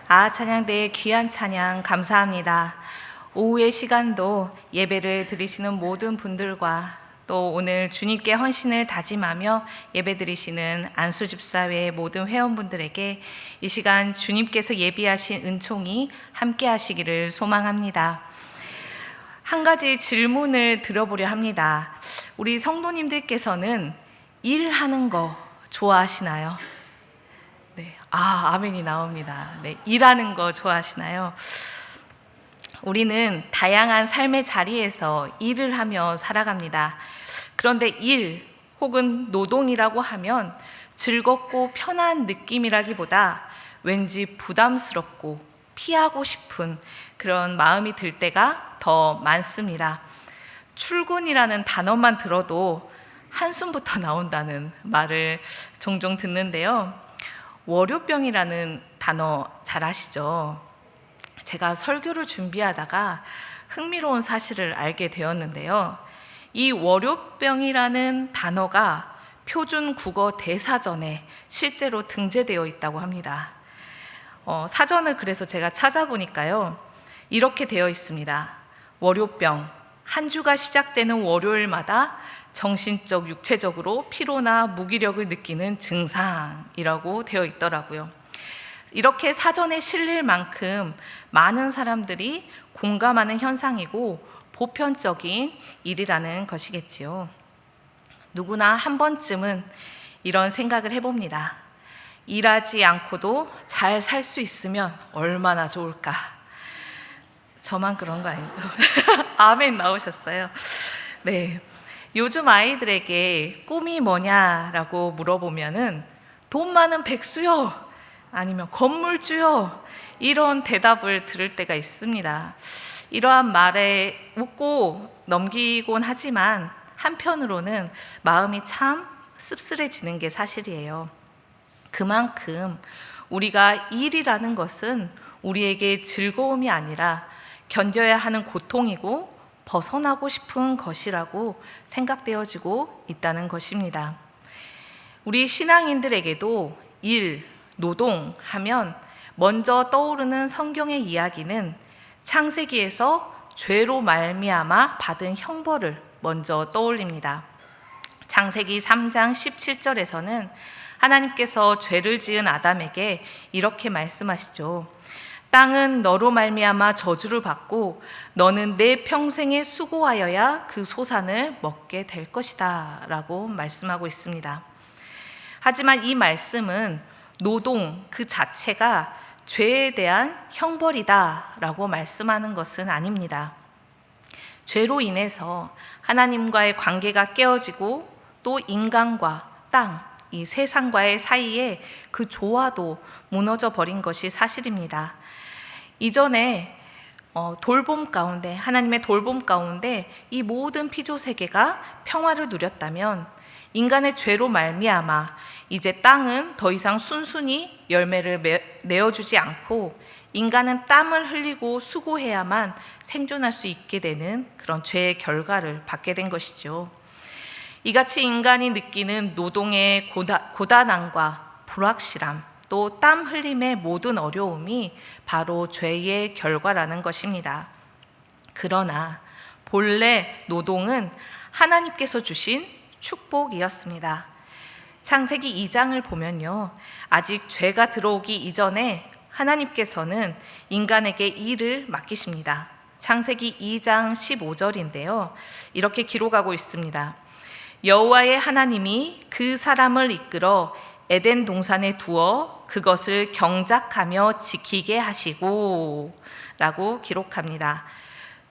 찬양대의 귀한 찬양 감사합니다. 오후의 시간도 예배를 드리시는 모든 분들과 또 오늘 주님께 헌신을 다짐하며 예배드리시는 안수집사회 모든 회원분들에게 이 시간 주님께서 예비하신 은총이 함께 하시기를 소망합니다. 한 가지 질문을 드려보려 합니다. 우리 성도님들께서는 일하는 거 좋아하시나요? 네, 아멘이 나옵니다. 네, 일하는 거 좋아하시나요? 우리는 다양한 삶의 자리에서 일을 하며 살아갑니다. 그런데 일 혹은 노동이라고 하면 즐겁고 편한 느낌이라기보다 왠지 부담스럽고 피하고 싶은 그런 마음이 들 때가 더 많습니다. 출근이라는 단어만 들어도 한숨부터 나온다는 말을 종종 듣는데요. 월요병이라는 단어 잘 아시죠? 제가 설교를 준비하다가 흥미로운 사실을 알게 되었는데요. 이 월요병이라는 단어가 표준 국어 대사전에 실제로 등재되어 있다고 합니다. 사전을 그래서 제가 찾아보니까요. 이렇게 되어 있습니다. 월요병, 한 주가 시작되는 월요일마다 정신적, 육체적으로 피로나 무기력을 느끼는 증상이라고 되어 있더라고요. 이렇게 사전에 실릴 만큼 많은 사람들이 공감하는 현상이고 보편적인 일이라는 것이겠지요. 누구나 한 번쯤은 이런 생각을 해봅니다. 일하지 않고도 잘 살 수 있으면 얼마나 좋을까? 저만 그런 거 아닌가요? 아멘 나오셨어요. 네. 요즘 아이들에게 꿈이 뭐냐라고 물어보면은 돈 많은 백수요, 아니면 건물주요, 이런 대답을 들을 때가 있습니다. 이러한 말에 웃고 넘기곤 하지만 한편으로는 마음이 참 씁쓸해지는 게 사실이에요. 그만큼 우리가 일이라는 것은 우리에게 즐거움이 아니라 견뎌야 하는 고통이고 벗어나고 싶은 것이라고 생각되어지고 있다는 것입니다. 우리 신앙인들에게도 일, 노동 하면 먼저 떠오르는 성경의 이야기는 창세기에서 죄로 말미암아 받은 형벌을 먼저 떠올립니다. 창세기 3장 17절에서는 하나님께서 죄를 지은 아담에게 이렇게 말씀하시죠. 땅은 너로 말미암아 저주를 받고 너는 내 평생에 수고하여야 그 소산을 먹게 될 것이다 라고 말씀하고 있습니다. 하지만 이 말씀은 노동 그 자체가 죄에 대한 형벌이다 라고 말씀하는 것은 아닙니다. 죄로 인해서 하나님과의 관계가 깨어지고 또 인간과 땅, 이 세상과의 사이에 그 조화도 무너져 버린 것이 사실입니다. 이전에 돌봄 가운데, 하나님의 돌봄 가운데 이 모든 피조 세계가 평화를 누렸다면 인간의 죄로 말미암아 이제 땅은 더 이상 순순히 열매를 내어주지 않고 인간은 땀을 흘리고 수고해야만 생존할 수 있게 되는 그런 죄의 결과를 받게 된 것이죠. 이같이 인간이 느끼는 노동의 고단함과 불확실함, 또 땀 흘림의 모든 어려움이 바로 죄의 결과라는 것입니다. 그러나 본래 노동은 하나님께서 주신 축복이었습니다. 창세기 2장을 보면요, 아직 죄가 들어오기 이전에 하나님께서는 인간에게 일을 맡기십니다. 창세기 2장 15절인데요 이렇게 기록하고 있습니다. 여호와의 하나님이 그 사람을 이끌어 에덴 동산에 두어 그것을 경작하며 지키게 하시고 라고 기록합니다.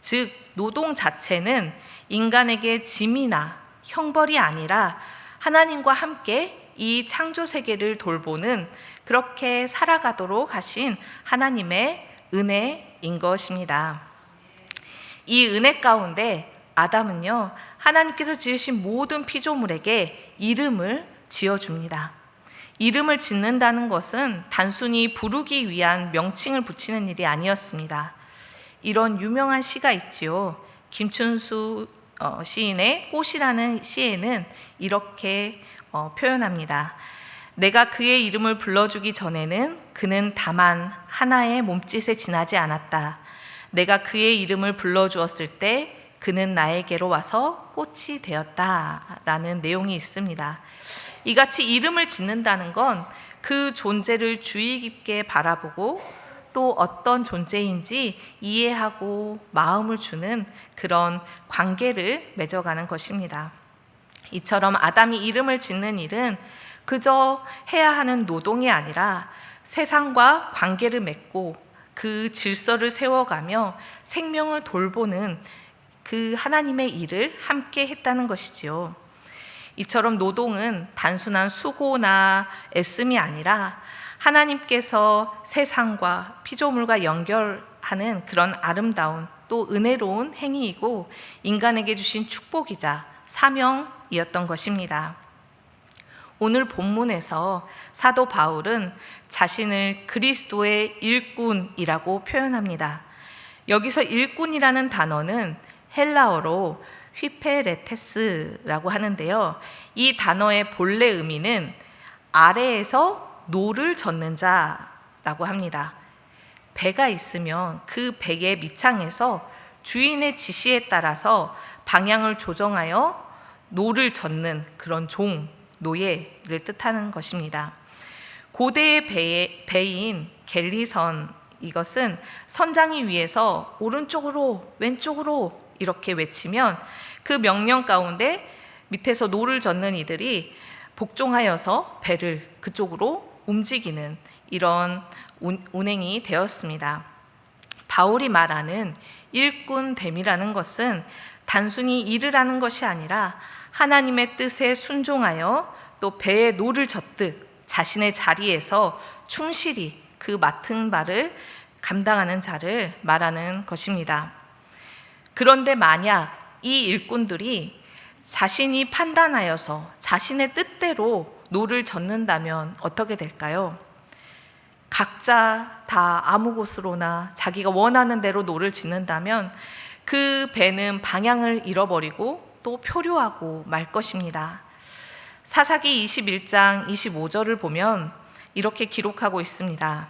즉 노동 자체는 인간에게 짐이나 형벌이 아니라 하나님과 함께 이 창조 세계를 돌보는, 그렇게 살아가도록 하신 하나님의 은혜인 것입니다. 이 은혜 가운데 아담은요, 하나님께서 지으신 모든 피조물에게 이름을 지어줍니다. 이름을 짓는다는 것은 단순히 부르기 위한 명칭을 붙이는 일이 아니었습니다. 이런 유명한 시가 있지요. 김춘수 시인의 꽃이라는 시에는 이렇게 표현합니다. 내가 그의 이름을 불러주기 전에는 그는 다만 하나의 몸짓에 지나지 않았다. 내가 그의 이름을 불러주었을 때 그는 나에게로 와서 꽃이 되었다. 라는 내용이 있습니다. 이같이 이름을 짓는다는 건 그 존재를 주의 깊게 바라보고 또 어떤 존재인지 이해하고 마음을 주는 그런 관계를 맺어가는 것입니다. 이처럼 아담이 이름을 짓는 일은 그저 해야 하는 노동이 아니라 세상과 관계를 맺고 그 질서를 세워가며 생명을 돌보는 그 하나님의 일을 함께 했다는 것이지요. 이처럼 노동은 단순한 수고나 애씀이 아니라 하나님께서 세상과 피조물과 연결하는 그런 아름다운 또 은혜로운 행위이고 인간에게 주신 축복이자 사명이었던 것입니다. 오늘 본문에서 사도 바울은 자신을 그리스도의 일꾼이라고 표현합니다. 여기서 일꾼이라는 단어는 헬라어로 휘페레테스라고 하는데요. 이 단어의 본래 의미는 아래에서 노를 젓는 자라고 합니다. 배가 있으면 그 배의 밑창에서 주인의 지시에 따라서 방향을 조정하여 노를 젓는 그런 종, 노예를 뜻하는 것입니다. 고대의 배인 갤리선, 이것은 선장이 위에서 오른쪽으로 왼쪽으로 이렇게 외치면 그 명령 가운데 밑에서 노를 젓는 이들이 복종하여서 배를 그쪽으로 움직이는 이런 운행이 되었습니다. 바울이 말하는 일꾼됨이라는 것은 단순히 일을 하는 것이 아니라 하나님의 뜻에 순종하여 또 배에 노를 젓듯 자신의 자리에서 충실히 그 맡은 바를 감당하는 자를 말하는 것입니다. 그런데 만약 이 일꾼들이 자신이 판단하여서 자신의 뜻대로 노를 젓는다면 어떻게 될까요? 각자 다 아무 곳으로나 자기가 원하는 대로 노를 짓는다면 그 배는 방향을 잃어버리고 또 표류하고 말 것입니다. 사사기 21장 25절을 보면 이렇게 기록하고 있습니다.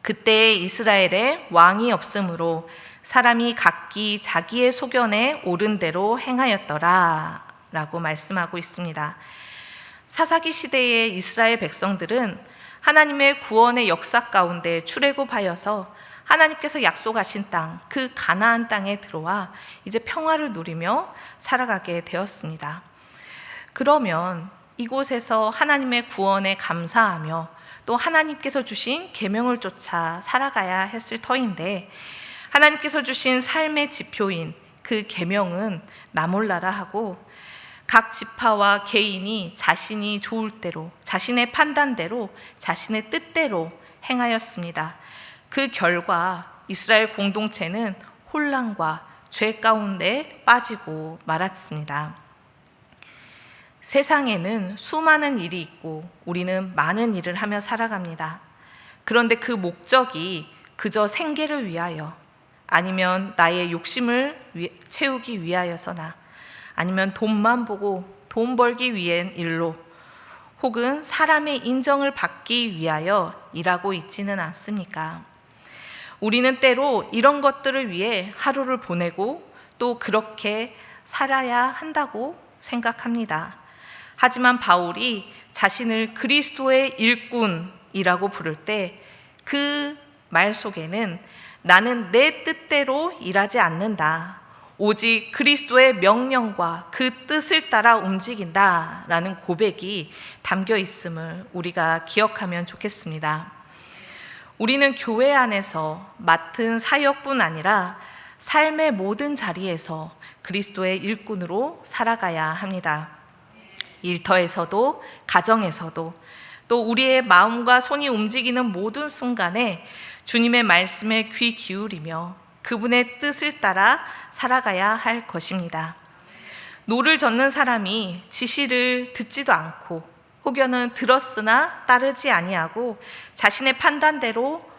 그때 이스라엘에 왕이 없으므로 사람이 각기 자기의 소견에 옳은 대로 행하였더라 라고 말씀하고 있습니다. 사사기 시대의 이스라엘 백성들은 하나님의 구원의 역사 가운데 출애굽하여서 하나님께서 약속하신 땅, 그 가나안 땅에 들어와 이제 평화를 누리며 살아가게 되었습니다. 그러면 이곳에서 하나님의 구원에 감사하며 또 하나님께서 주신 계명을 쫓아 살아가야 했을 터인데 하나님께서 주신 삶의 지표인 그 계명은 나 몰라라 하고 각 지파와 개인이 자신이 좋을 대로 자신의 판단대로 자신의 뜻대로 행하였습니다. 그 결과 이스라엘 공동체는 혼란과 죄 가운데 빠지고 말았습니다. 세상에는 수많은 일이 있고 우리는 많은 일을 하며 살아갑니다. 그런데 그 목적이 그저 생계를 위하여 아니면 나의 욕심을 채우기 위하여서나 아니면 돈만 보고 돈 벌기 위한 일로 혹은 사람의 인정을 받기 위하여 일하고 있지는 않습니까? 우리는 때로 이런 것들을 위해 하루를 보내고 또 그렇게 살아야 한다고 생각합니다. 하지만 바울이 자신을 그리스도의 일꾼이라고 부를 때 그 말 속에는 나는 내 뜻대로 일하지 않는다. 오직 그리스도의 명령과 그 뜻을 따라 움직인다 라는 고백이 담겨 있음을 우리가 기억하면 좋겠습니다. 우리는 교회 안에서 맡은 사역뿐 아니라 삶의 모든 자리에서 그리스도의 일꾼으로 살아가야 합니다. 일터에서도 가정에서도 또 우리의 마음과 손이 움직이는 모든 순간에 주님의 말씀에 귀 기울이며 그분의 뜻을 따라 살아가야 할 것입니다. 노를 젓는 사람이 지시를 듣지도 않고 혹여는 들었으나 따르지 아니하고 자신의 판단대로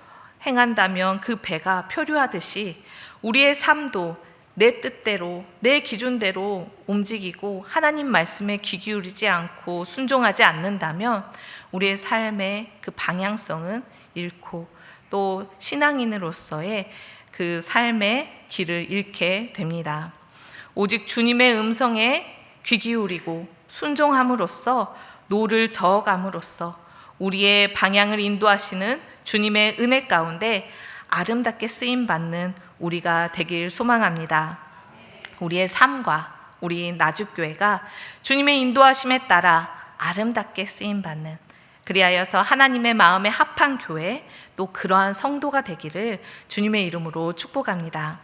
행한다면 그 배가 표류하듯이 우리의 삶도 내 뜻대로, 내 기준대로 움직이고 하나님 말씀에 귀 기울이지 않고 순종하지 않는다면 우리의 삶의 그 방향성은 잃고 또 신앙인으로서의 그 삶의 길을 잃게 됩니다. 오직 주님의 음성에 귀 기울이고 순종함으로써 노를 저어감으로써 우리의 방향을 인도하시는 주님의 은혜 가운데 아름답게 쓰임받는 우리가 되길 소망합니다. 우리의 삶과 우리 나주교회가 주님의 인도하심에 따라 아름답게 쓰임받는, 그리하여서 하나님의 마음에 합한 교회, 또 그러한 성도가 되기를 주님의 이름으로 축복합니다.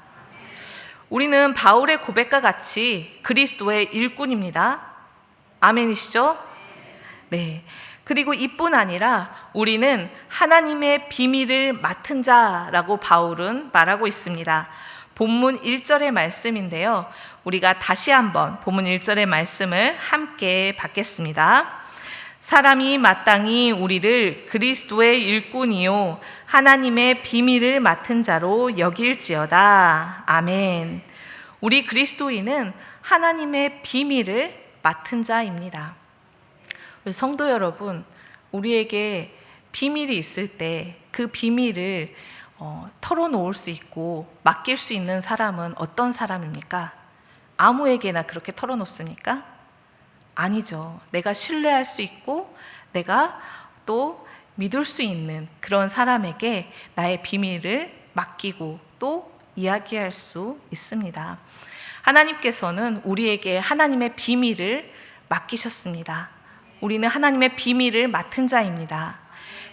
우리는 바울의 고백과 같이 그리스도의 일꾼입니다. 아멘이시죠? 네. 그리고 이뿐 아니라 우리는 하나님의 비밀을 맡은 자라고 바울은 말하고 있습니다. 본문 1절의 말씀인데요. 우리가 다시 한번 본문 1절의 말씀을 함께 받겠습니다. 사람이 마땅히 우리를 그리스도의 일꾼이요 하나님의 비밀을 맡은 자로 여길지어다. 아멘. 우리 그리스도인은 하나님의 비밀을 맡은 자입니다. 우리 성도 여러분, 우리에게 비밀이 있을 때 그 비밀을 털어놓을 수 있고 맡길 수 있는 사람은 어떤 사람입니까? 아무에게나 그렇게 털어놓습니까? 아니죠. 내가 신뢰할 수 있고 내가 또 믿을 수 있는 그런 사람에게 나의 비밀을 맡기고 또 이야기할 수 있습니다. 하나님께서는 우리에게 하나님의 비밀을 맡기셨습니다. 우리는 하나님의 비밀을 맡은 자입니다.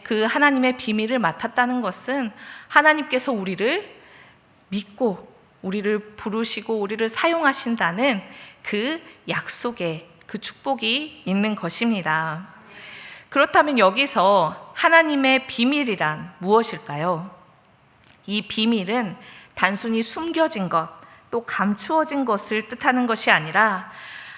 그 하나님의 비밀을 맡았다는 것은 하나님께서 우리를 믿고 우리를 부르시고 우리를 사용하신다는 그 약속에 그 축복이 있는 것입니다. 그렇다면 여기서 하나님의 비밀이란 무엇일까요? 이 비밀은 단순히 숨겨진 것, 또 감추어진 것을 뜻하는 것이 아니라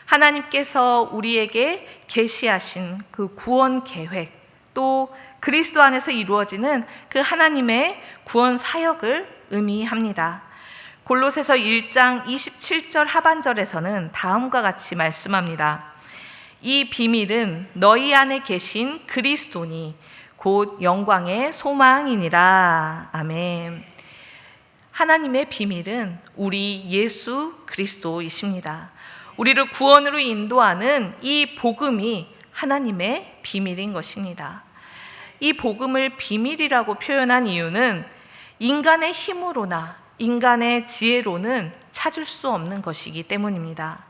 하나님께서 우리에게 계시하신 그 구원 계획, 또 그리스도 안에서 이루어지는 그 하나님의 구원 사역을 의미합니다. 골로새서 1장 27절 하반절에서는 다음과 같이 말씀합니다. 이 비밀은 너희 안에 계신 그리스도니 곧 영광의 소망이니라. 아멘. 하나님의 비밀은 우리 예수 그리스도이십니다. 우리를 구원으로 인도하는 이 복음이 하나님의 비밀인 것입니다. 이 복음을 비밀이라고 표현한 이유는 인간의 힘으로나 인간의 지혜로는 찾을 수 없는 것이기 때문입니다.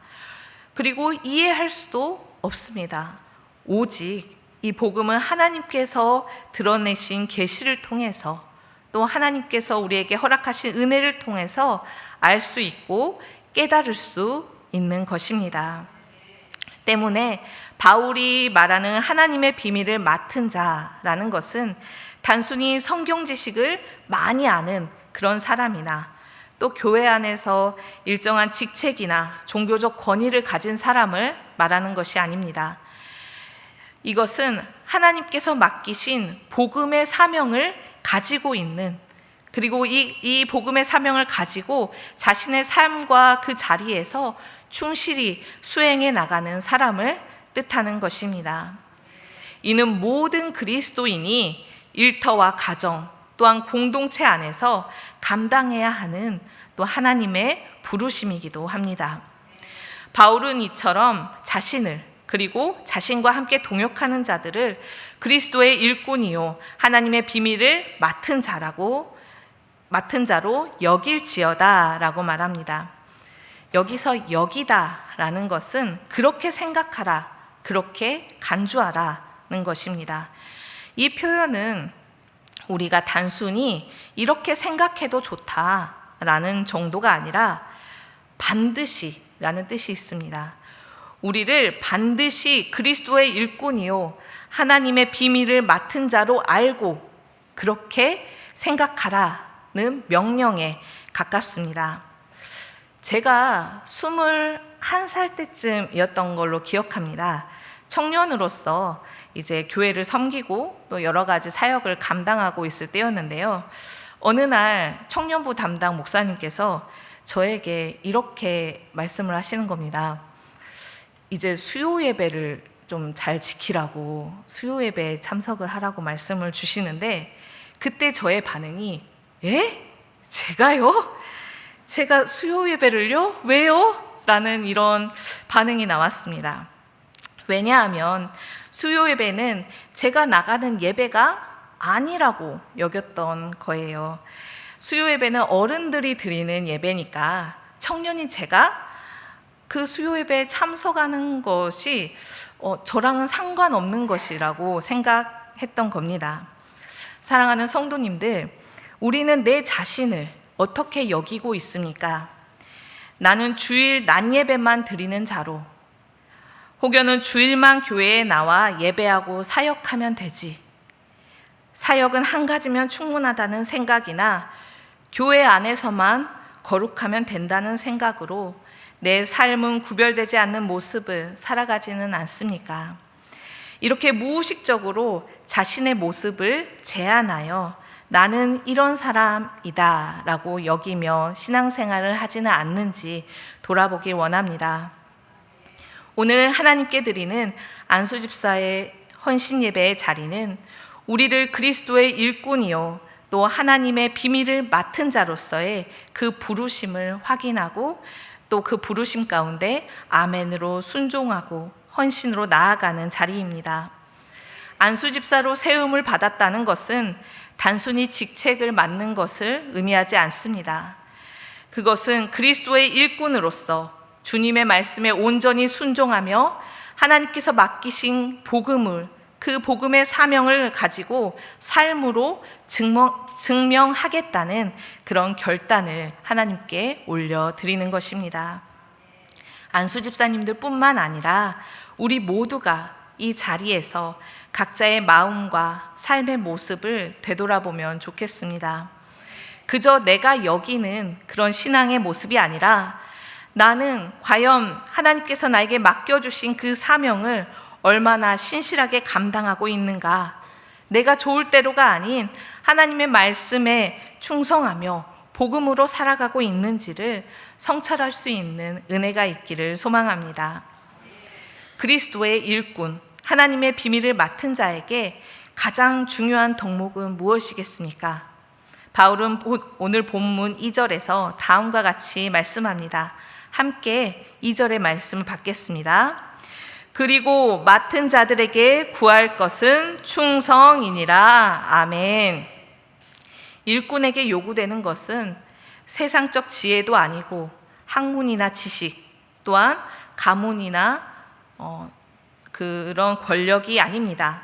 그리고 이해할 수도 없습니다. 오직 이 복음은 하나님께서 드러내신 계시를 통해서 또 하나님께서 우리에게 허락하신 은혜를 통해서 알 수 있고 깨달을 수 있는 것입니다. 때문에 바울이 말하는 하나님의 비밀을 맡은 자라는 것은 단순히 성경 지식을 많이 아는 그런 사람이나 또 교회 안에서 일정한 직책이나 종교적 권위를 가진 사람을 말하는 것이 아닙니다. 이것은 하나님께서 맡기신 복음의 사명을 가지고 있는, 그리고 이 복음의 사명을 가지고 자신의 삶과 그 자리에서 충실히 수행해 나가는 사람을 뜻하는 것입니다. 이는 모든 그리스도인이 일터와 가정 또한 공동체 안에서 감당해야 하는 또 하나님의 부르심이기도 합니다. 바울은 이처럼 자신을 그리고 자신과 함께 동역하는 자들을 그리스도의 일꾼이요 하나님의 비밀을 맡은 자로 여길지어다라고 말합니다. 여기서 여기다라는 것은 그렇게 생각하라, 그렇게 간주하라는 것입니다. 이 표현은 우리가 단순히 이렇게 생각해도 좋다라는 정도가 아니라 반드시라는 뜻이 있습니다. 우리를 반드시 그리스도의 일꾼이요 하나님의 비밀을 맡은 자로 알고 그렇게 생각하라는 명령에 가깝습니다. 제가 21살 때쯤이었던 걸로 기억합니다. 청년으로서 이제 교회를 섬기고 또 여러 가지 사역을 감당하고 있을 때였는데요. 어느 날 청년부 담당 목사님께서 저에게 이렇게 말씀을 하시는 겁니다. 이제 수요 예배를 좀 잘 지키라고, 수요 예배에 참석을 하라고 말씀을 주시는데, 그때 저의 반응이 제가요? 제가 수요 예배를요? 왜요? 라는 이런 반응이 나왔습니다. 왜냐하면 수요 예배는 제가 나가는 예배가 아니라고 여겼던 거예요. 수요 예배는 어른들이 드리는 예배니까 청년인 제가 그 수요 예배에 참석하는 것이 저랑은 상관없는 것이라고 생각했던 겁니다. 사랑하는 성도님들, 우리는 내 자신을 어떻게 여기고 있습니까? 나는 주일 낮 예배만 드리는 자로, 혹여는 주일만 교회에 나와 예배하고 사역하면 되지, 사역은 한 가지면 충분하다는 생각이나 교회 안에서만 거룩하면 된다는 생각으로 내 삶은 구별되지 않는 모습을 살아가지는 않습니까? 이렇게 무의식적으로 자신의 모습을 제한하여 나는 이런 사람이다 라고 여기며 신앙생활을 하지는 않는지 돌아보길 원합니다. 오늘 하나님께 드리는 안수집사의 헌신예배의 자리는 우리를 그리스도의 일꾼이요 또 하나님의 비밀을 맡은 자로서의 그 부르심을 확인하고 또 그 부르심 가운데 아멘으로 순종하고 헌신으로 나아가는 자리입니다. 안수집사로 세움을 받았다는 것은 단순히 직책을 맡는 것을 의미하지 않습니다. 그것은 그리스도의 일꾼으로서 주님의 말씀에 온전히 순종하며 하나님께서 맡기신 복음을, 그 복음의 사명을 가지고 삶으로 증명하겠다는 그런 결단을 하나님께 올려드리는 것입니다. 안수집사님들 뿐만 아니라 우리 모두가 이 자리에서 각자의 마음과 삶의 모습을 되돌아보면 좋겠습니다. 그저 내가 여기는 그런 신앙의 모습이 아니라 나는 과연 하나님께서 나에게 맡겨주신 그 사명을 얼마나 신실하게 감당하고 있는가, 내가 좋을 대로가 아닌 하나님의 말씀에 충성하며 복음으로 살아가고 있는지를 성찰할 수 있는 은혜가 있기를 소망합니다. 그리스도의 일꾼, 하나님의 비밀을 맡은 자에게 가장 중요한 덕목은 무엇이겠습니까? 바울은 오늘 본문 2절에서 다음과 같이 말씀합니다. 함께 2절의 말씀을 받겠습니다. 그리고 맡은 자들에게 구할 것은 충성이니라. 아멘. 일꾼에게 요구되는 것은 세상적 지혜도 아니고 학문이나 지식, 또한 가문이나 그런 권력이 아닙니다.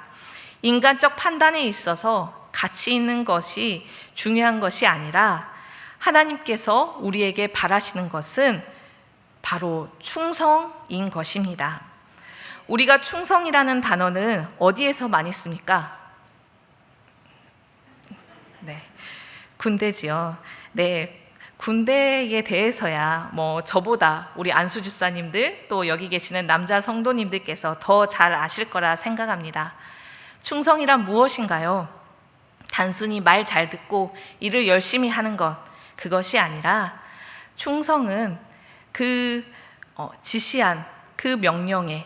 인간적 판단에 있어서 가치 있는 것이 중요한 것이 아니라 하나님께서 우리에게 바라시는 것은 바로 충성인 것입니다. 우리가 충성이라는 단어는 어디에서 많이 씁니까? 네, 군대지요. 네, 군대에 대해서야 저보다 우리 안수 집사님들 또 여기 계시는 남자 성도님들께서 더 잘 아실 거라 생각합니다. 충성이란 무엇인가요? 단순히 말 잘 듣고 일을 열심히 하는 것, 그것이 아니라 충성은 그 지시한 그 명령에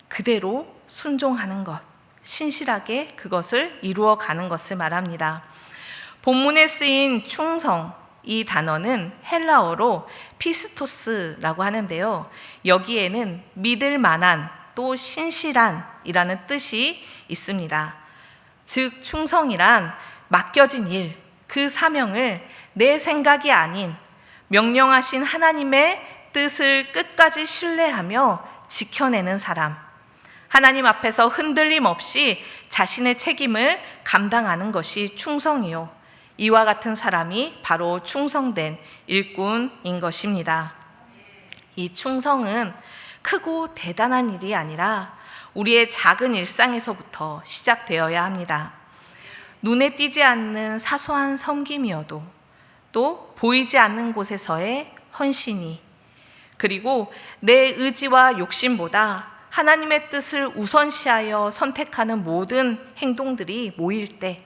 그대로 순종하는 것, 신실하게 그것을 이루어가는 것을 말합니다. 본문에 쓰인 충성, 이 단어는 헬라어로 피스토스라고 하는데요. 여기에는 믿을 만한 또 신실한이라는 뜻이 있습니다. 즉 충성이란 맡겨진 일, 그 사명을 내 생각이 아닌 명령하신 하나님의 뜻을 끝까지 신뢰하며 지켜내는 사람, 하나님 앞에서 흔들림 없이 자신의 책임을 감당하는 것이 충성이요, 이와 같은 사람이 바로 충성된 일꾼인 것입니다. 이 충성은 크고 대단한 일이 아니라 우리의 작은 일상에서부터 시작되어야 합니다. 눈에 띄지 않는 사소한 섬김이어도, 또 보이지 않는 곳에서의 헌신이, 그리고 내 의지와 욕심보다 하나님의 뜻을 우선시하여 선택하는 모든 행동들이 모일 때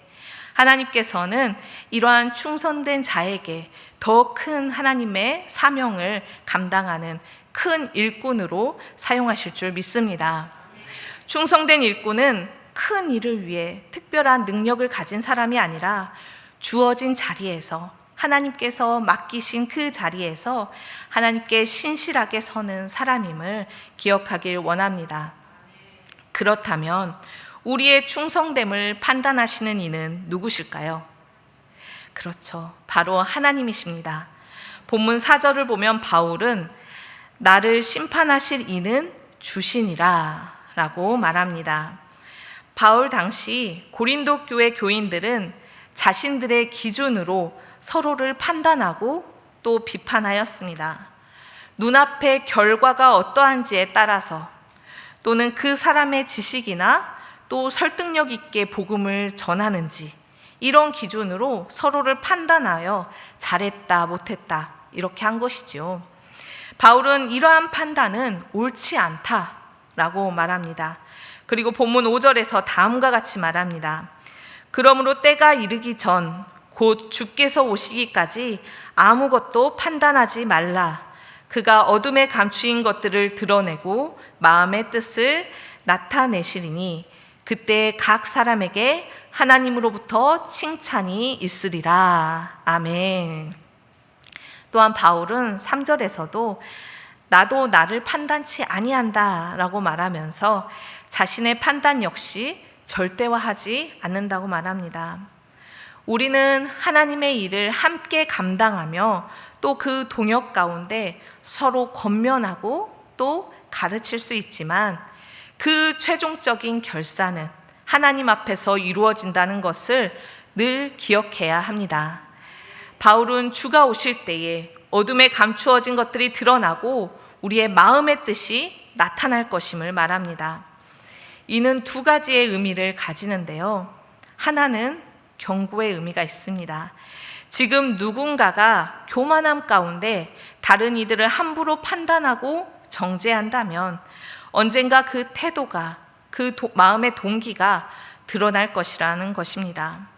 하나님께서는 이러한 충성된 자에게 더 큰 하나님의 사명을 감당하는 큰 일꾼으로 사용하실 줄 믿습니다. 충성된 일꾼은 큰 일을 위해 특별한 능력을 가진 사람이 아니라 주어진 자리에서, 하나님께서 맡기신 그 자리에서 하나님께 신실하게 서는 사람임을 기억하길 원합니다. 그렇다면 우리의 충성됨을 판단하시는 이는 누구실까요? 그렇죠. 바로 하나님이십니다. 본문 4절을 보면 바울은 나를 심판하실 이는 주시니라 라고 말합니다. 바울 당시 고린도 교회 교인들은 자신들의 기준으로 서로를 판단하고 또 비판하였습니다. 눈앞의 결과가 어떠한지에 따라서, 또는 그 사람의 지식이나 또 설득력 있게 복음을 전하는지, 이런 기준으로 서로를 판단하여 잘했다 못했다 이렇게 한 것이죠. 바울은 이러한 판단은 옳지 않다라고 말합니다. 그리고 본문 5절에서 다음과 같이 말합니다. 그러므로 때가 이르기 전 곧 주께서 오시기까지 아무것도 판단하지 말라. 그가 어둠에 감추인 것들을 드러내고 마음의 뜻을 나타내시리니 그때 각 사람에게 하나님으로부터 칭찬이 있으리라. 아멘. 또한 바울은 3절에서도 나도 나를 판단치 아니한다 라고 말하면서 자신의 판단 역시 절대화하지 않는다고 말합니다. 우리는 하나님의 일을 함께 감당하며 또 그 동역 가운데 서로 권면하고 또 가르칠 수 있지만 그 최종적인 결산은 하나님 앞에서 이루어진다는 것을 늘 기억해야 합니다. 바울은 주가 오실 때에 어둠에 감추어진 것들이 드러나고 우리의 마음의 뜻이 나타날 것임을 말합니다. 이는 두 가지의 의미를 가지는데요. 하나는 경고의 의미가 있습니다. 지금 누군가가 교만함 가운데 다른 이들을 함부로 판단하고 정죄한다면 언젠가 그 태도가, 그 마음의 동기가 드러날 것이라는 것입니다.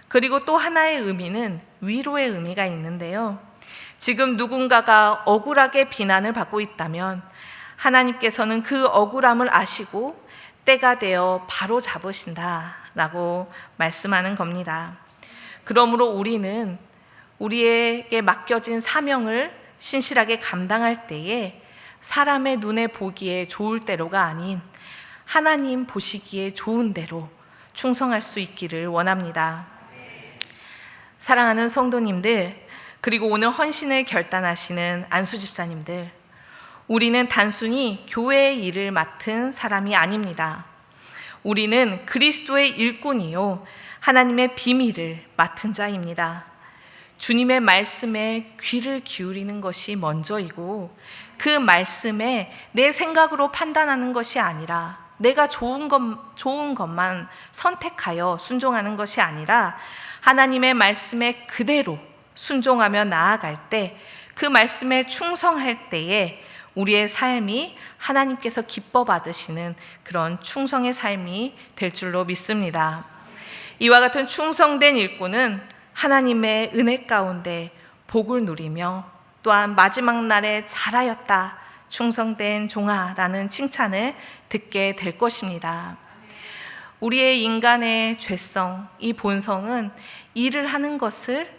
그리고 또 하나의 의미는 위로의 의미가 있는데요. 지금 누군가가 억울하게 비난을 받고 있다면 하나님께서는 그 억울함을 아시고 때가 되어 바로 잡으신다라고 말씀하는 겁니다. 그러므로 우리는 우리에게 맡겨진 사명을 신실하게 감당할 때에 사람의 눈에 보기에 좋을 대로가 아닌 하나님 보시기에 좋은 대로 충성할 수 있기를 원합니다. 사랑하는 성도님들, 그리고 오늘 헌신을 결단하시는 안수 집사님들, 우리는 단순히 교회의 일을 맡은 사람이 아닙니다. 우리는 그리스도의 일꾼이요 하나님의 비밀을 맡은 자입니다. 주님의 말씀에 귀를 기울이는 것이 먼저이고 그 말씀에 내 생각으로 판단하는 것이 아니라 내가 좋은 것만 선택하여 순종하는 것이 아니라 하나님의 말씀에 그대로 순종하며 나아갈 때, 그 말씀에 충성할 때에 우리의 삶이 하나님께서 기뻐 받으시는 그런 충성의 삶이 될 줄로 믿습니다. 이와 같은 충성된 일꾼은 하나님의 은혜 가운데 복을 누리며 또한 마지막 날에 잘하였다 충성된 종아라는 칭찬을 듣게 될 것입니다. 우리의 인간의 죄성, 이 본성은 일을 하는 것을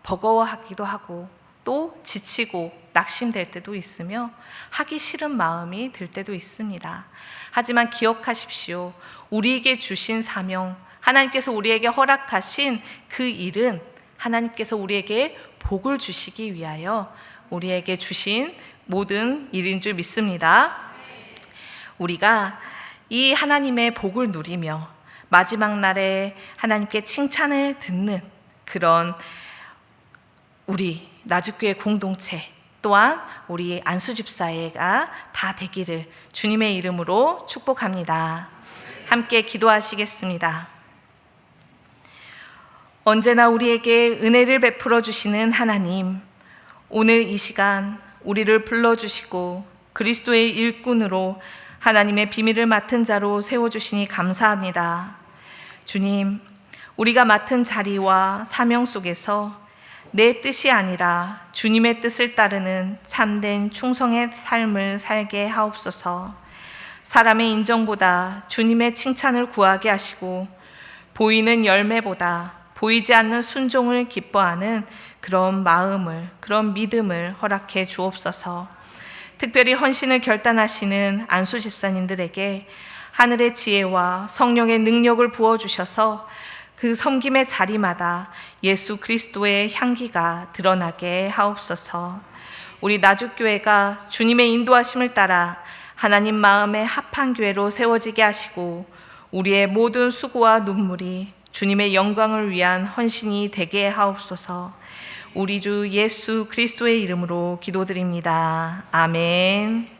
버거워하기도 하고 또 지치고 낙심될 때도 있으며 하기 싫은 마음이 들 때도 있습니다. 하지만 기억하십시오. 우리에게 주신 사명, 하나님께서 우리에게 허락하신 그 일은 하나님께서 우리에게 복을 주시기 위하여 우리에게 주신 모든 일인 줄 믿습니다. 우리가 이 하나님의 복을 누리며 마지막 날에 하나님께 칭찬을 듣는 그런 우리 나주교회 공동체, 또한 우리 안수집사회가 다 되기를 주님의 이름으로 축복합니다. 함께 기도하시겠습니다. 언제나 우리에게 은혜를 베풀어 주시는 하나님, 오늘 이 시간 우리를 불러주시고 그리스도의 일꾼으로 하나님의 비밀을 맡은 자로 세워주시니 감사합니다. 주님, 우리가 맡은 자리와 사명 속에서 내 뜻이 아니라 주님의 뜻을 따르는 참된 충성의 삶을 살게 하옵소서. 사람의 인정보다 주님의 칭찬을 구하게 하시고 보이는 열매보다 보이지 않는 순종을 기뻐하는 그런 마음을, 그런 믿음을 허락해 주옵소서. 특별히 헌신을 결단하시는 안수 집사님들에게 하늘의 지혜와 성령의 능력을 부어주셔서 그 섬김의 자리마다 예수 그리스도의 향기가 드러나게 하옵소서. 우리 나주교회가 주님의 인도하심을 따라 하나님 마음에 합한 교회로 세워지게 하시고 우리의 모든 수고와 눈물이 주님의 영광을 위한 헌신이 되게 하옵소서. 우리 주 예수 그리스도의 이름으로 기도드립니다. 아멘.